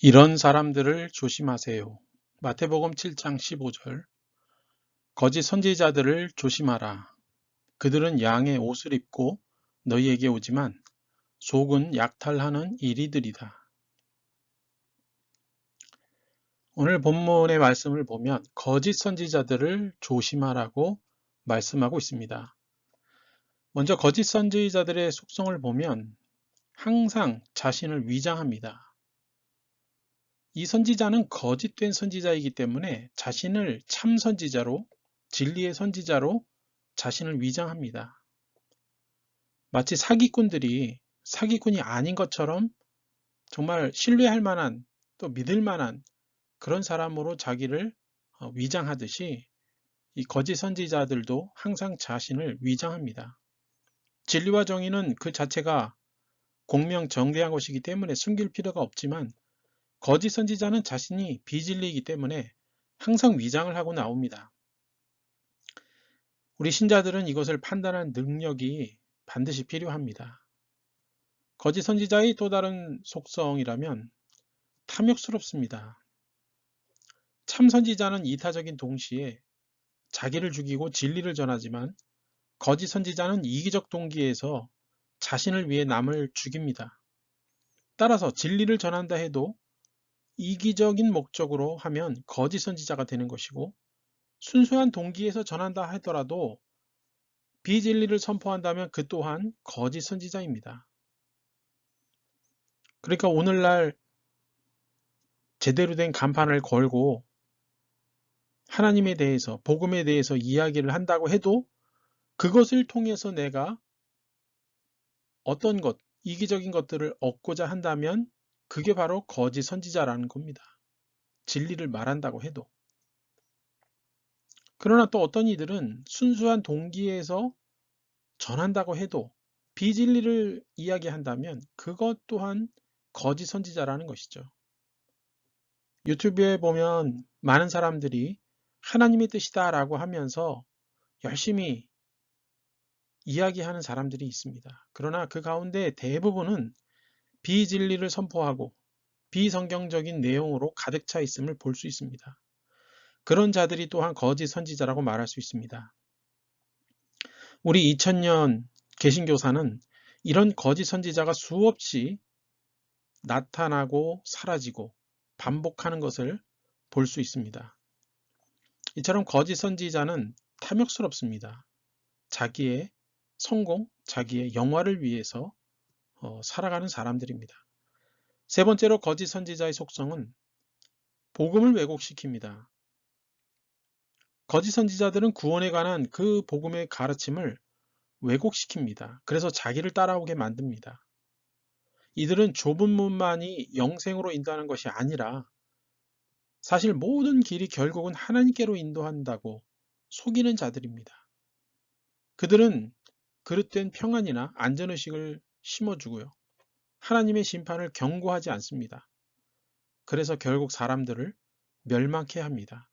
이런 사람들을 조심하세요. 마태복음 7장 15절. 거짓 선지자들을 조심하라. 그들은 양의 옷을 입고 너희에게 오지만 속은 약탈하는 이리들이다. 오늘 본문의 말씀을 보면 거짓 선지자들을 조심하라고 말씀하고 있습니다. 먼저 거짓 선지자들의 속성을 보면 항상 자신을 위장합니다. 이 선지자는 거짓된 선지자이기 때문에 자신을 참 선지자로, 진리의 선지자로 자신을 위장합니다. 마치 사기꾼들이 사기꾼이 아닌 것처럼 정말 신뢰할 만한, 또 믿을 만한 그런 사람으로 자기를 위장하듯이 이 거짓 선지자들도 항상 자신을 위장합니다. 진리와 정의는 그 자체가 공명정대한 것이기 때문에 숨길 필요가 없지만 거짓 선지자는 자신이 비진리이기 때문에 항상 위장을 하고 나옵니다. 우리 신자들은 이것을 판단할 능력이 반드시 필요합니다. 거짓 선지자의 또 다른 속성이라면 탐욕스럽습니다. 참 선지자는 이타적인 동시에 자기를 죽이고 진리를 전하지만 거짓 선지자는 이기적 동기에서 자신을 위해 남을 죽입니다. 따라서 진리를 전한다 해도 이기적인 목적으로 하면 거짓 선지자가 되는 것이고 순수한 동기에서 전한다 하더라도 비진리를 선포한다면 그 또한 거짓 선지자입니다. 그러니까 오늘날 제대로 된 간판을 걸고 하나님에 대해서, 복음에 대해서 이야기를 한다고 해도 그것을 통해서 내가 어떤 것, 이기적인 것들을 얻고자 한다면 그게 바로 거짓 선지자라는 겁니다. 진리를 말한다고 해도. 그러나 또 어떤 이들은 순수한 동기에서 전한다고 해도 비진리를 이야기한다면 그것 또한 거짓 선지자라는 것이죠. 유튜브에 보면 많은 사람들이 하나님의 뜻이다 라고 하면서 열심히 이야기하는 사람들이 있습니다. 그러나 그 가운데 대부분은 비진리를 선포하고 비성경적인 내용으로 가득 차 있음을 볼 수 있습니다. 그런 자들이 또한 거짓 선지자라고 말할 수 있습니다. 우리 2000년 개신교사는 이런 거짓 선지자가 수없이 나타나고 사라지고 반복하는 것을 볼 수 있습니다. 이처럼 거짓 선지자는 탐욕스럽습니다. 자기의 성공, 자기의 영화를 위해서 살아가는 사람들입니다. 세 번째로 거짓 선지자의 속성은 복음을 왜곡시킵니다. 거짓 선지자들은 구원에 관한 그 복음의 가르침을 왜곡시킵니다. 그래서 자기를 따라오게 만듭니다. 이들은 좁은 문만이 영생으로 인도하는 것이 아니라 사실 모든 길이 결국은 하나님께로 인도한다고 속이는 자들입니다. 그들은 그릇된 평안이나 안전의식을 심어주고요. 하나님의 심판을 경고하지 않습니다. 그래서 결국 사람들을 멸망케 합니다.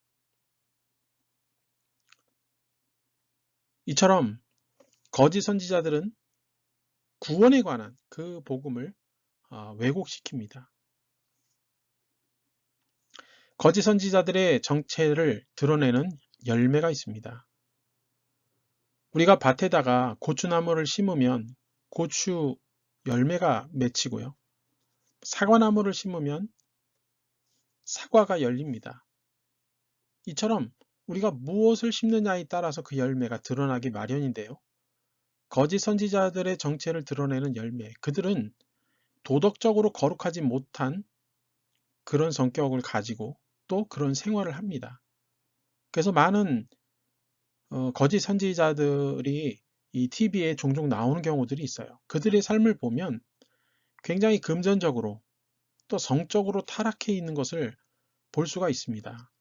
이처럼 거짓 선지자들은 구원에 관한 그 복음을 왜곡시킵니다. 거짓 선지자들의 정체를 드러내는 열매가 있습니다. 우리가 밭에다가 고추나무를 심으면 고추 열매가 맺히고요. 사과나무를 심으면 사과가 열립니다. 이처럼 우리가 무엇을 심느냐에 따라서 그 열매가 드러나기 마련인데요. 거짓 선지자들의 정체를 드러내는 열매, 그들은 도덕적으로 거룩하지 못한 그런 성격을 가지고 또 그런 생활을 합니다. 그래서 많은 거짓 선지자들이 이 TV에 종종 나오는 경우들이 있어요. 그들의 삶을 보면 굉장히 금전적으로 또 성적으로 타락해 있는 것을 볼 수가 있습니다.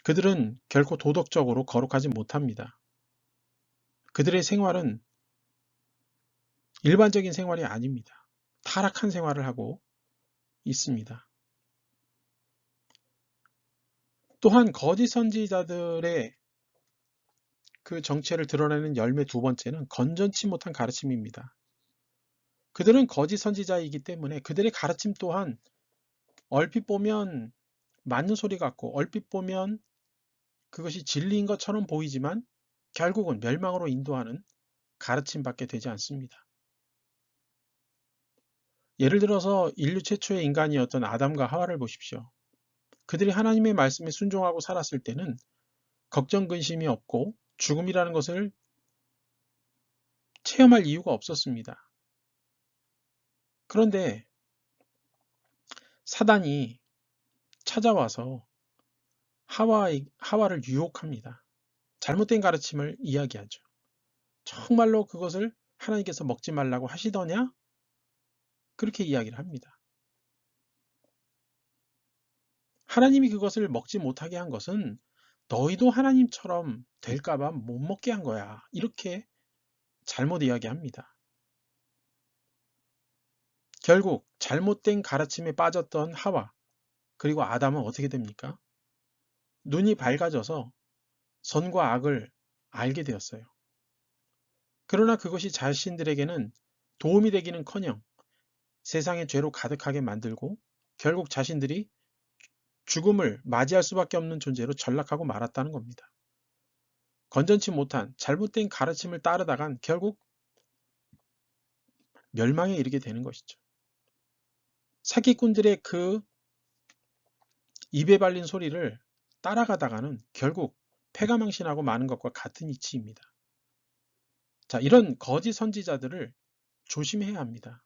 그들은 결코 도덕적으로 거룩하지 못합니다. 그들의 생활은 일반적인 생활이 아닙니다. 타락한 생활을 하고 있습니다. 또한 거짓 선지자들의 그 정체를 드러내는 열매 두 번째는 건전치 못한 가르침입니다. 그들은 거짓 선지자이기 때문에 그들의 가르침 또한 얼핏 보면 맞는 소리 같고 얼핏 보면 그것이 진리인 것처럼 보이지만 결국은 멸망으로 인도하는 가르침밖에 되지 않습니다. 예를 들어서 인류 최초의 인간이었던 아담과 하와를 보십시오. 그들이 하나님의 말씀에 순종하고 살았을 때는 걱정 근심이 없고 죽음이라는 것을 체험할 이유가 없었습니다. 그런데 사단이 찾아와서 하와를 유혹합니다. 잘못된 가르침을 이야기하죠. 정말로 그것을 하나님께서 먹지 말라고 하시더냐? 그렇게 이야기를 합니다. 하나님이 그것을 먹지 못하게 한 것은 너희도 하나님처럼 될까봐 못 먹게 한 거야. 이렇게 잘못 이야기합니다. 결국 잘못된 가르침에 빠졌던 하와 그리고 아담은 어떻게 됩니까? 눈이 밝아져서 선과 악을 알게 되었어요. 그러나 그것이 자신들에게는 도움이 되기는커녕 세상의 죄로 가득하게 만들고 결국 자신들이 죽음을 맞이할 수밖에 없는 존재로 전락하고 말았다는 겁니다. 건전치 못한 잘못된 가르침을 따르다간 결국 멸망에 이르게 되는 것이죠. 사기꾼들의 그 입에 발린 소리를 따라가다가는 결국 패가망신하고 마는 것과 같은 이치입니다. 자, 이런 거짓 선지자들을 조심해야 합니다.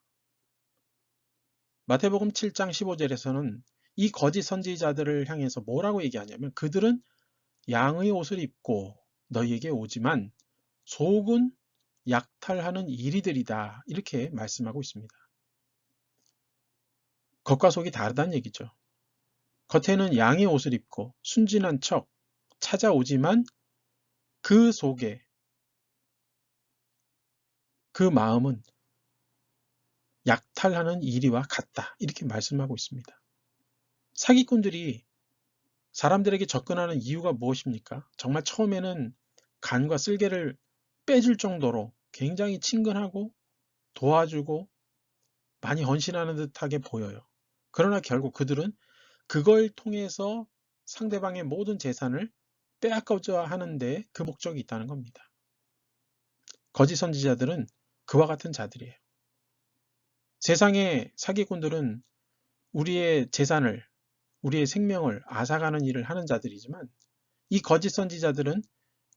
마태복음 7장 15절에서는 이 거짓 선지자들을 향해서 뭐라고 얘기하냐면 그들은 양의 옷을 입고 너희에게 오지만 속은 약탈하는 이리들이다. 이렇게 말씀하고 있습니다. 겉과 속이 다르다는 얘기죠. 겉에는 양의 옷을 입고 순진한 척 찾아오지만 그 속에 그 마음은 약탈하는 이리와 같다. 이렇게 말씀하고 있습니다. 사기꾼들이 사람들에게 접근하는 이유가 무엇입니까? 정말 처음에는 간과 쓸개를 빼줄 정도로 굉장히 친근하고 도와주고 많이 헌신하는 듯하게 보여요. 그러나 결국 그들은 그걸 통해서 상대방의 모든 재산을 빼앗고자 하는데 그 목적이 있다는 겁니다. 거짓 선지자들은 그와 같은 자들이에요. 세상의 사기꾼들은 우리의 재산을, 우리의 생명을 앗아가는 일을 하는 자들이지만 이 거짓 선지자들은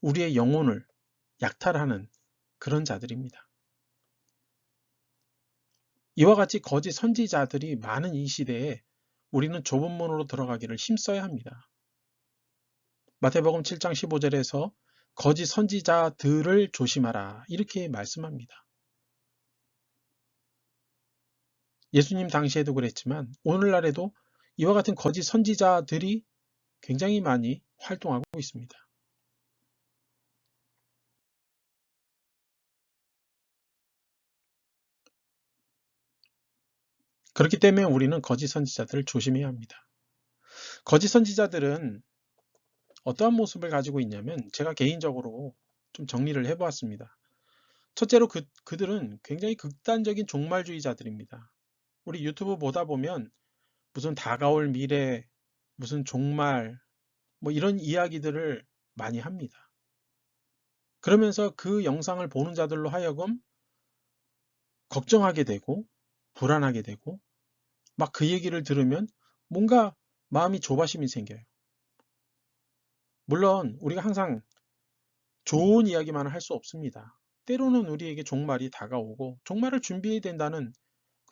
우리의 영혼을 약탈하는 그런 자들입니다. 이와 같이 거짓 선지자들이 많은 이 시대에 우리는 좁은 문으로 들어가기를 힘써야 합니다. 마태복음 7장 15절에서 거짓 선지자들을 조심하라 이렇게 말씀합니다. 예수님 당시에도 그랬지만 오늘날에도 이와 같은 거짓 선지자들이 굉장히 많이 활동하고 있습니다. 그렇기 때문에 우리는 거짓 선지자들을 조심해야 합니다. 거짓 선지자들은 어떠한 모습을 가지고 있냐면 제가 개인적으로 좀 정리를 해보았습니다. 첫째로 그들은 굉장히 극단적인 종말주의자들입니다. 우리 유튜브 보다 보면 무슨 다가올 미래, 무슨 종말, 뭐 이런 이야기들을 많이 합니다. 그러면서 그 영상을 보는 자들로 하여금 걱정하게 되고 불안하게 되고 막 그 얘기를 들으면 뭔가 마음이 조바심이 생겨요. 물론 우리가 항상 좋은 이야기만 할 수 없습니다. 때로는 우리에게 종말이 다가오고 종말을 준비해야 된다는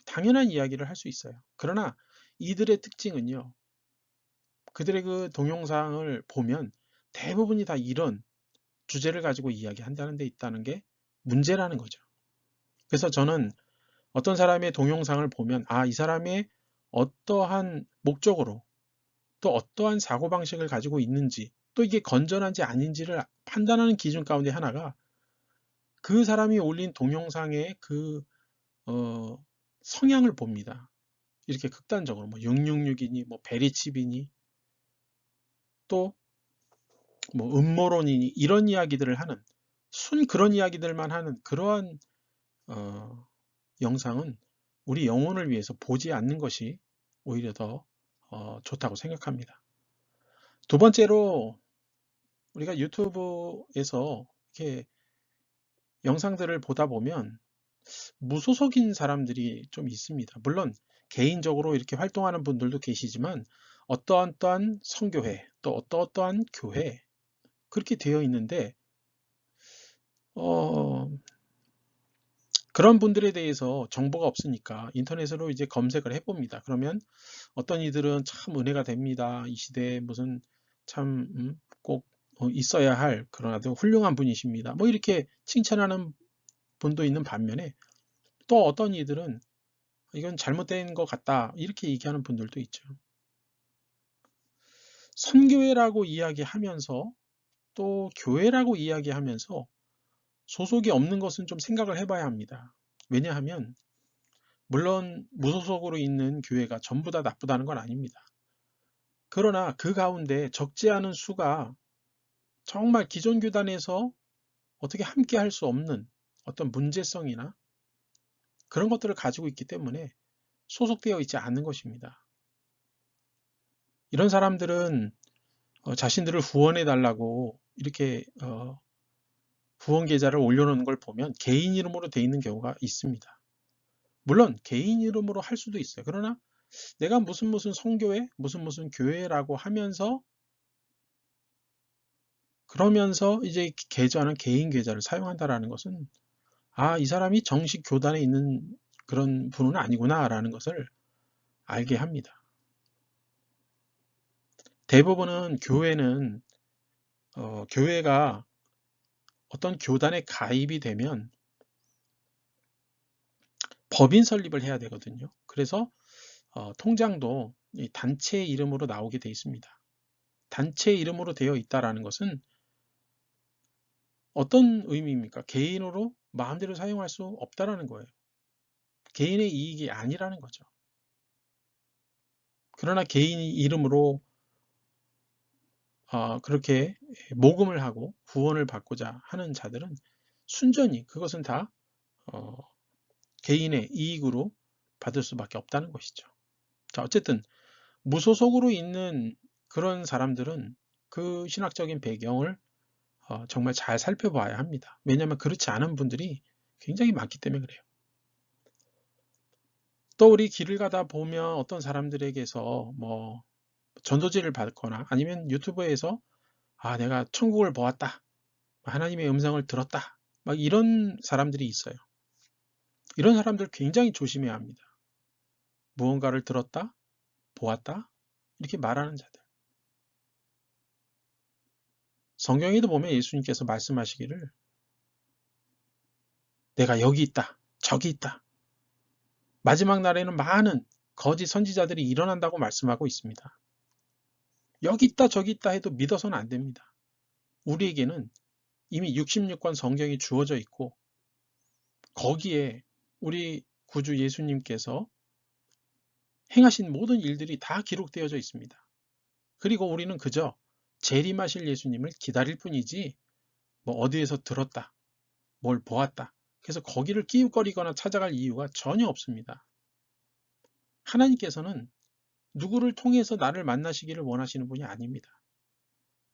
당연한 이야기를 할 수 있어요. 그러나 이들의 특징은요. 그들의 그 동영상을 보면 대부분이 다 이런 주제를 가지고 이야기한다는 데 있다는 게 문제라는 거죠. 그래서 저는 어떤 사람의 동영상을 보면 이 사람의 어떠한 목적으로 또 어떠한 사고방식을 가지고 있는지 또 이게 건전한지 아닌지를 판단하는 기준 가운데 하나가 그 사람이 올린 동영상의 그 성향을 봅니다. 이렇게 극단적으로 뭐 666이니 뭐 베리칩이니 또 뭐 음모론이니 이런 이야기들을 하는 그런 이야기들만 하는 그러한 영상은 우리 영혼을 위해서 보지 않는 것이 오히려 더 좋다고 생각합니다. 두 번째로 우리가 유튜브에서 이렇게 영상들을 보다 보면 무소속인 사람들이 좀 있습니다. 물론 개인적으로 이렇게 활동하는 분들도 계시지만 어떠한 선교회 또 어떠한 교회 그렇게 되어 있는데 어, 그런 분들에 대해서 정보가 없으니까 인터넷으로 이제 검색을 해봅니다. 그러면 어떤 이들은 참 은혜가 됩니다. 이 시대에 무슨 참 꼭 있어야 할 그런 아주 훌륭한 분이십니다. 뭐 이렇게 칭찬하는 분도 있는 반면에 또 어떤 이들은 이건 잘못된 것 같다 이렇게 얘기하는 분들도 있죠. 선교회라고 이야기하면서 또 교회라고 이야기하면서 소속이 없는 것은 좀 생각을 해봐야 합니다. 왜냐하면 물론 무소속으로 있는 교회가 전부 다 나쁘다는 건 아닙니다. 그러나 그 가운데 적지 않은 수가 정말 기존 교단에서 어떻게 함께 할 수 없는 어떤 문제성이나 그런 것들을 가지고 있기 때문에 소속되어 있지 않는 것입니다. 이런 사람들은 자신들을 후원해 달라고 이렇게 후원 계좌를 올려놓는 걸 보면 개인 이름으로 돼 있는 경우가 있습니다. 물론 개인 이름으로 할 수도 있어요. 그러나 내가 무슨 성교회, 무슨 교회라고 하면서 그러면서 이제 계좌는 개인 계좌를 사용한다라는 것은 이 사람이 정식 교단에 있는 그런 분은 아니구나라는 것을 알게 합니다. 대부분은 교회는 교회가 어떤 교단에 가입이 되면 법인 설립을 해야 되거든요. 그래서 통장도 이 단체 이름으로 나오게 돼 있습니다. 단체 이름으로 되어 있다라는 것은 어떤 의미입니까? 개인으로 마음대로 사용할 수 없다라는 거예요. 개인의 이익이 아니라는 거죠. 그러나 개인 이름으로 그렇게 모금을 하고 후원을 받고자 하는 자들은 순전히 그것은 다 어, 개인의 이익으로 받을 수밖에 없다는 것이죠. 자, 어쨌든 무소속으로 있는 그런 사람들은 그 신학적인 배경을 정말 잘 살펴봐야 합니다. 왜냐하면 그렇지 않은 분들이 굉장히 많기 때문에 그래요. 또 우리 길을 가다 보면 어떤 사람들에게서 뭐 전도지를 받거나 아니면 유튜브에서 내가 천국을 보았다. 하나님의 음성을 들었다. 막 이런 사람들이 있어요. 이런 사람들 굉장히 조심해야 합니다. 무언가를 들었다, 보았다, 이렇게 말하는 자들. 성경에도 보면 예수님께서 말씀하시기를 내가 여기 있다, 저기 있다. 마지막 날에는 많은 거짓 선지자들이 일어난다고 말씀하고 있습니다. 여기 있다, 저기 있다 해도 믿어서는 안 됩니다. 우리에게는 이미 66권 성경이 주어져 있고 거기에 우리 구주 예수님께서 행하신 모든 일들이 다 기록되어져 있습니다. 그리고 우리는 그저 재림하실 예수님을 기다릴 뿐이지 뭐 어디에서 들었다, 뭘 보았다. 그래서 거기를 끼웃거리거나 찾아갈 이유가 전혀 없습니다. 하나님께서는 누구를 통해서 나를 만나시기를 원하시는 분이 아닙니다.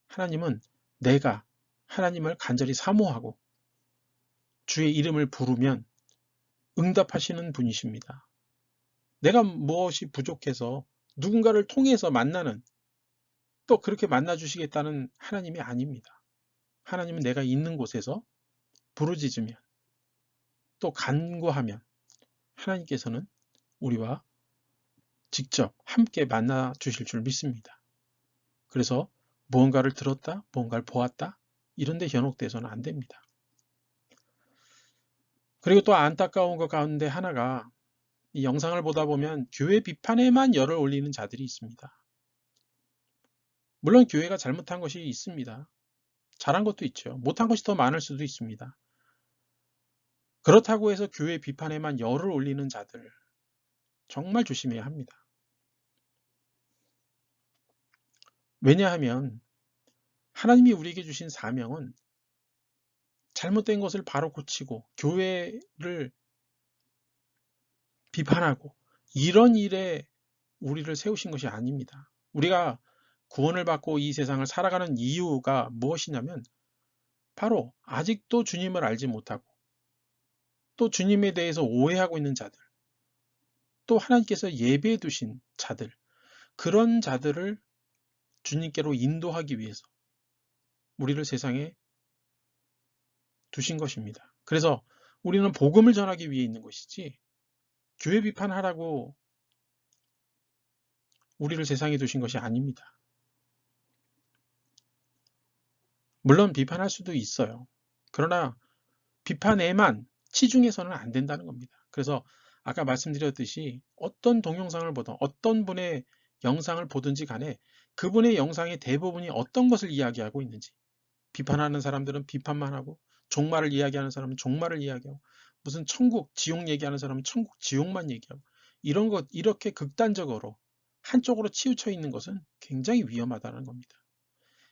하나님은 내가 하나님을 간절히 사모하고 주의 이름을 부르면 응답하시는 분이십니다. 내가 무엇이 부족해서 누군가를 통해서 만나는 또 그렇게 만나주시겠다는 하나님이 아닙니다. 하나님은 내가 있는 곳에서 부르짖으면 또 간구하면 하나님께서는 우리와 직접 함께 만나 주실 줄 믿습니다. 그래서 무언가를 들었다, 무언가를 보았다 이런 데 현혹돼서는 안 됩니다. 그리고 또 안타까운 것 가운데 하나가 이 영상을 보다 보면 교회 비판에만 열을 올리는 자들이 있습니다. 물론 교회가 잘못한 것이 있습니다. 잘한 것도 있죠. 못한 것이 더 많을 수도 있습니다. 그렇다고 해서 교회 비판에만 열을 올리는 자들 정말 조심해야 합니다. 왜냐하면 하나님이 우리에게 주신 사명은 잘못된 것을 바로 고치고 교회를 비판하고 이런 일에 우리를 세우신 것이 아닙니다. 우리가 구원을 받고 이 세상을 살아가는 이유가 무엇이냐면 바로 아직도 주님을 알지 못하고 또 주님에 대해서 오해하고 있는 자들, 또 하나님께서 예배해 두신 자들, 그런 자들을 주님께로 인도하기 위해서 우리를 세상에 두신 것입니다. 그래서 우리는 복음을 전하기 위해 있는 것이지 교회 비판하라고 우리를 세상에 두신 것이 아닙니다. 물론 비판할 수도 있어요. 그러나 비판에만 치중해서는 안 된다는 겁니다. 그래서 아까 말씀드렸듯이 어떤 동영상을 보든 어떤 분의 영상을 보든지 간에 그분의 영상의 대부분이 어떤 것을 이야기하고 있는지, 비판하는 사람들은 비판만 하고 종말을 이야기하는 사람은 종말을 이야기하고 무슨 천국, 지옥 얘기하는 사람은 천국, 지옥만 얘기하고 이런 것, 이렇게 극단적으로 한쪽으로 치우쳐 있는 것은 굉장히 위험하다는 겁니다.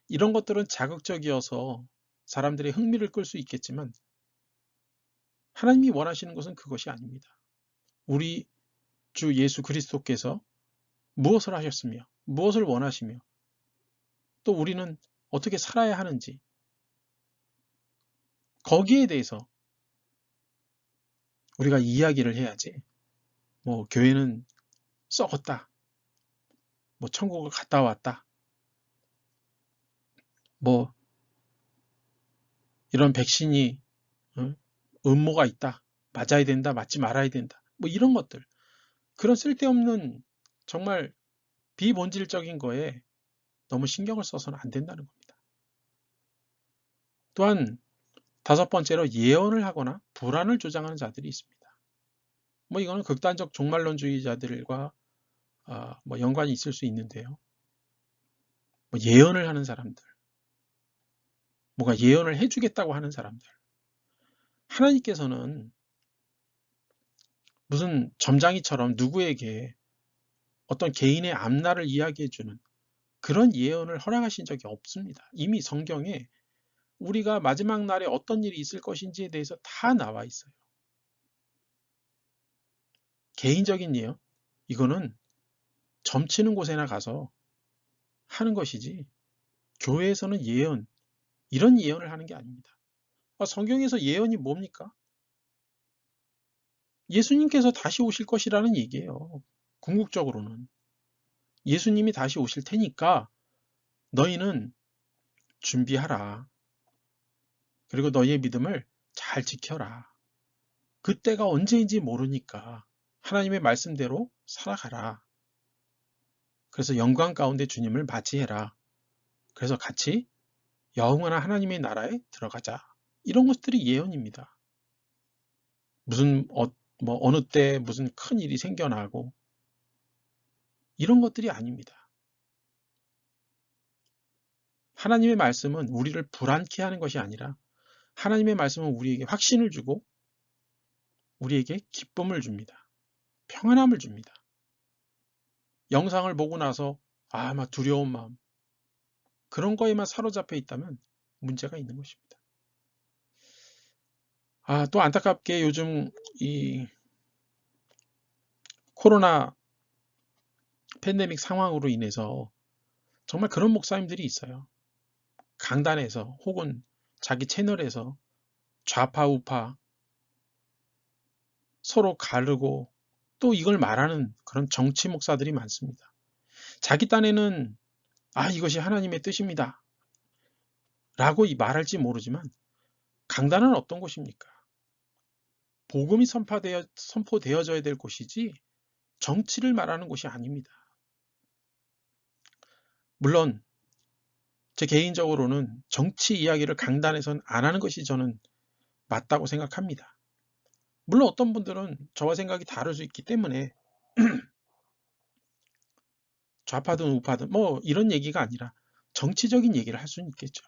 이런 것들은 자극적이어서 사람들의 흥미를 끌 수 있겠지만 하나님이 원하시는 것은 그것이 아닙니다. 우리 주 예수 그리스도께서 무엇을 하셨으며 무엇을 원하시며 또 우리는 어떻게 살아야 하는지 거기에 대해서 우리가 이야기를 해야지. 뭐 교회는 썩었다. 뭐 천국을 갔다 왔다. 뭐 이런 백신이 음모가 있다. 맞아야 된다. 맞지 말아야 된다. 뭐 이런 것들. 그런 쓸데없는 정말 비본질적인 거에 너무 신경을 써서는 안 된다는 겁니다. 또한 다섯 번째로 예언을 하거나 불안을 조장하는 자들이 있습니다. 뭐 이거는 극단적 종말론주의자들과 뭐 연관이 있을 수 있는데요. 뭐 예언을 하는 사람들, 뭔가 예언을 해주겠다고 하는 사람들. 하나님께서는 무슨 점장이처럼 누구에게 어떤 개인의 앞날을 이야기해주는 그런 예언을 허락하신 적이 없습니다. 이미 성경에 우리가 마지막 날에 어떤 일이 있을 것인지에 대해서 다 나와 있어요. 개인적인 예언, 이거는 점치는 곳에나 가서 하는 것이지 교회에서는 예언, 이런 예언을 하는 게 아닙니다. 성경에서 예언이 뭡니까? 예수님께서 다시 오실 것이라는 얘기예요. 궁극적으로는. 예수님이 다시 오실 테니까 너희는 준비하라. 그리고 너희의 믿음을 잘 지켜라. 그때가 언제인지 모르니까 하나님의 말씀대로 살아가라. 그래서 영광 가운데 주님을 맞이해라. 그래서 같이 영원한 하나님의 나라에 들어가자. 이런 것들이 예언입니다. 무슨 뭐 어느 때 무슨 큰 일이 생겨나고 이런 것들이 아닙니다. 하나님의 말씀은 우리를 불안케 하는 것이 아니라 하나님의 말씀은 우리에게 확신을 주고 우리에게 기쁨을 줍니다. 평안함을 줍니다. 영상을 보고 나서 막 두려운 마음 그런 거에만 사로잡혀 있다면 문제가 있는 것입니다. 또 안타깝게 요즘 이 코로나 팬데믹 상황으로 인해서 정말 그런 목사님들이 있어요. 강단에서 혹은 자기 채널에서 좌파 우파 서로 가르고 또 이걸 말하는 그런 정치 목사들이 많습니다. 자기 딴에는 이것이 하나님의 뜻입니다. 라고 말할지 모르지만 강단은 어떤 곳입니까? 복음이 선포되어져야 될 곳이지 정치를 말하는 곳이 아닙니다. 물론 제 개인적으로는 정치 이야기를 강단에선 안 하는 것이 저는 맞다고 생각합니다. 물론 어떤 분들은 저와 생각이 다를 수 있기 때문에 좌파든 우파든 뭐 이런 얘기가 아니라 정치적인 얘기를 할 수는 있겠죠.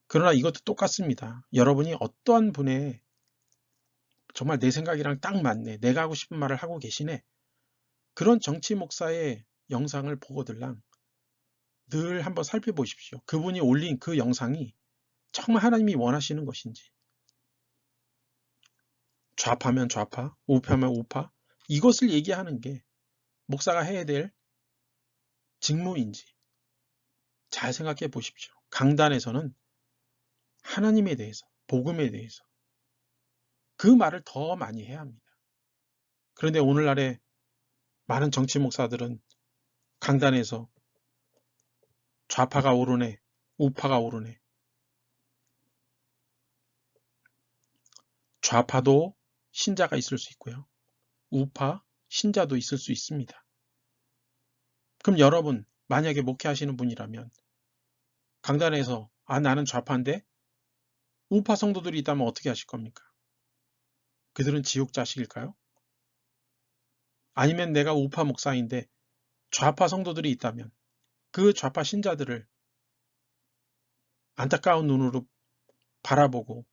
그러나 이것도 똑같습니다. 여러분이 어떠한 분의 정말 내 생각이랑 딱 맞네. 내가 하고 싶은 말을 하고 계시네. 그런 정치 목사의 영상을 보고들랑 늘 한번 살펴보십시오. 그분이 올린 그 영상이 정말 하나님이 원하시는 것인지. 좌파면 좌파, 우파면 우파. 이것을 얘기하는 게 목사가 해야 될 직무인지 잘 생각해 보십시오. 강단에서는 하나님에 대해서, 복음에 대해서 그 말을 더 많이 해야 합니다. 그런데 오늘날의 많은 정치 목사들은 강단에서 좌파가 오르네, 우파가 오르네. 좌파도 신자가 있을 수 있고요. 우파, 신자도 있을 수 있습니다. 그럼 여러분, 만약에 목회하시는 분이라면 강단에서 나는 좌파인데 우파 성도들이 있다면 어떻게 하실 겁니까? 그들은 지옥 자식일까요? 아니면 내가 우파 목사인데 좌파 성도들이 있다면 그 좌파 신자들을 안타까운 눈으로 바라보고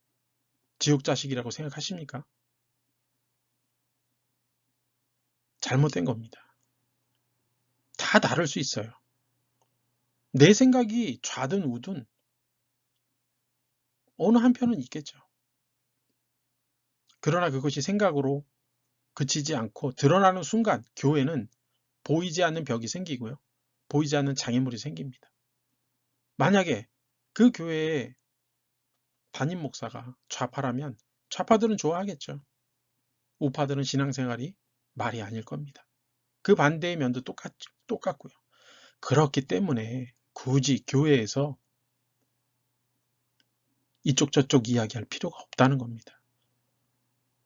지옥 자식이라고 생각하십니까? 잘못된 겁니다. 다 다를 수 있어요. 내 생각이 좌든 우든 어느 한편은 있겠죠. 그러나 그것이 생각으로 그치지 않고 드러나는 순간 교회는 보이지 않는 벽이 생기고요. 보이지 않는 장애물이 생깁니다. 만약에 그 교회의 담임 목사가 좌파라면 좌파들은 좋아하겠죠. 우파들은 신앙생활이 말이 아닐 겁니다. 그 반대의 면도 똑같고요. 그렇기 때문에 굳이 교회에서 이쪽 저쪽 이야기할 필요가 없다는 겁니다.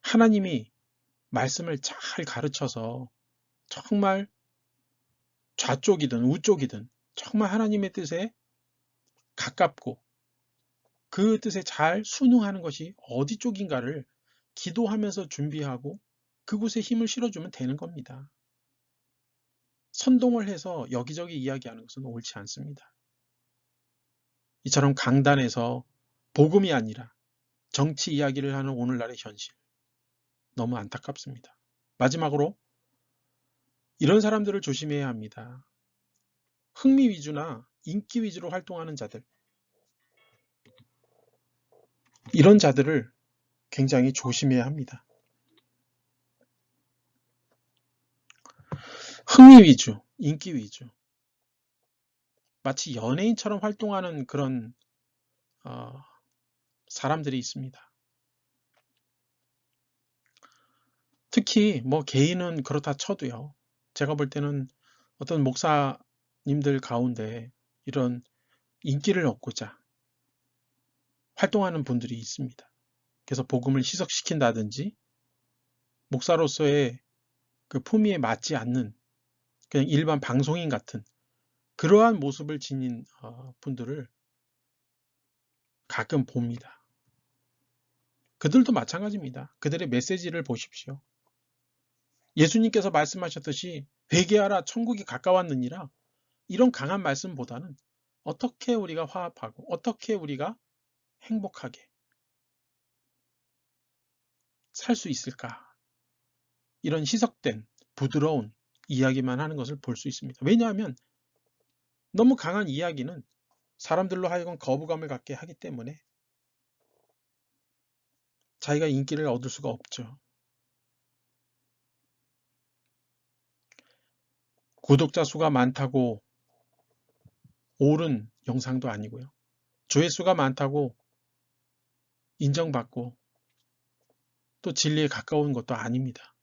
하나님이 말씀을 잘 가르쳐서 정말 좌쪽이든 우쪽이든 정말 하나님의 뜻에 가깝고 그 뜻에 잘 순응하는 것이 어디 쪽인가를 기도하면서 준비하고 그곳에 힘을 실어주면 되는 겁니다. 선동을 해서 여기저기 이야기하는 것은 옳지 않습니다. 이처럼 강단에서 복음이 아니라 정치 이야기를 하는 오늘날의 현실, 너무 안타깝습니다. 마지막으로 이런 사람들을 조심해야 합니다. 흥미 위주나 인기 위주로 활동하는 자들, 이런 자들을 굉장히 조심해야 합니다. 흥미 위주, 인기 위주, 마치 연예인처럼 활동하는 그런 사람들이 있습니다. 특히 뭐 개인은 그렇다 쳐도요. 제가 볼 때는 어떤 목사님들 가운데 이런 인기를 얻고자 활동하는 분들이 있습니다. 그래서 복음을 희석시킨다든지 목사로서의 그 품위에 맞지 않는 그냥 일반 방송인 같은 그러한 모습을 지닌 분들을 가끔 봅니다. 그들도 마찬가지입니다. 그들의 메시지를 보십시오. 예수님께서 말씀하셨듯이 회개하라 천국이 가까웠느니라, 이런 강한 말씀보다는 어떻게 우리가 화합하고 어떻게 우리가 행복하게 살 수 있을까, 이런 희석된 부드러운 이야기만 하는 것을 볼 수 있습니다. 왜냐하면 너무 강한 이야기는 사람들로 하여금 거부감을 갖게 하기 때문에 자기가 인기를 얻을 수가 없죠. 구독자 수가 많다고 옳은 영상도 아니고요. 조회수가 많다고 인정받고 또 진리에 가까운 것도 아닙니다.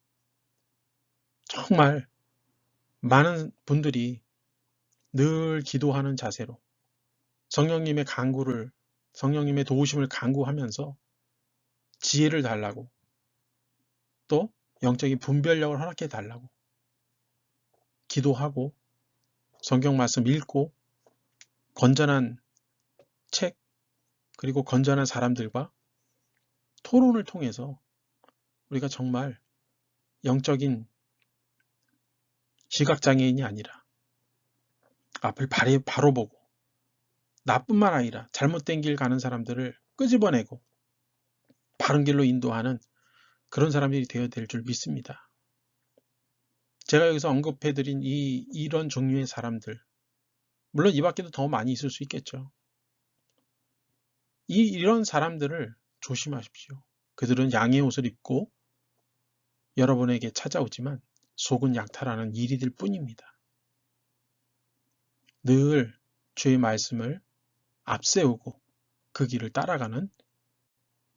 정말 많은 분들이 늘 기도하는 자세로 성령님의 성령님의 도우심을 간구하면서 지혜를 달라고, 또 영적인 분별력을 허락해 달라고 기도하고 성경 말씀 읽고 건전한 책, 그리고 건전한 사람들과 토론을 통해서 우리가 정말 영적인 시각장애인이 아니라 앞을 바로 보고 나뿐만 아니라 잘못된 길 가는 사람들을 끄집어내고 바른 길로 인도하는 그런 사람들이 되어야 될 줄 믿습니다. 제가 여기서 언급해드린 이런 종류의 사람들, 물론 이 밖에도 더 많이 있을 수 있겠죠. 이런 사람들을 조심하십시오. 그들은 양의 옷을 입고 여러분에게 찾아오지만 속은 약탈하는 일이들 뿐입니다. 늘 주의 말씀을 앞세우고 그 길을 따라가는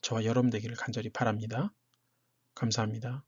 저와 여러분 되기를 간절히 바랍니다. 감사합니다.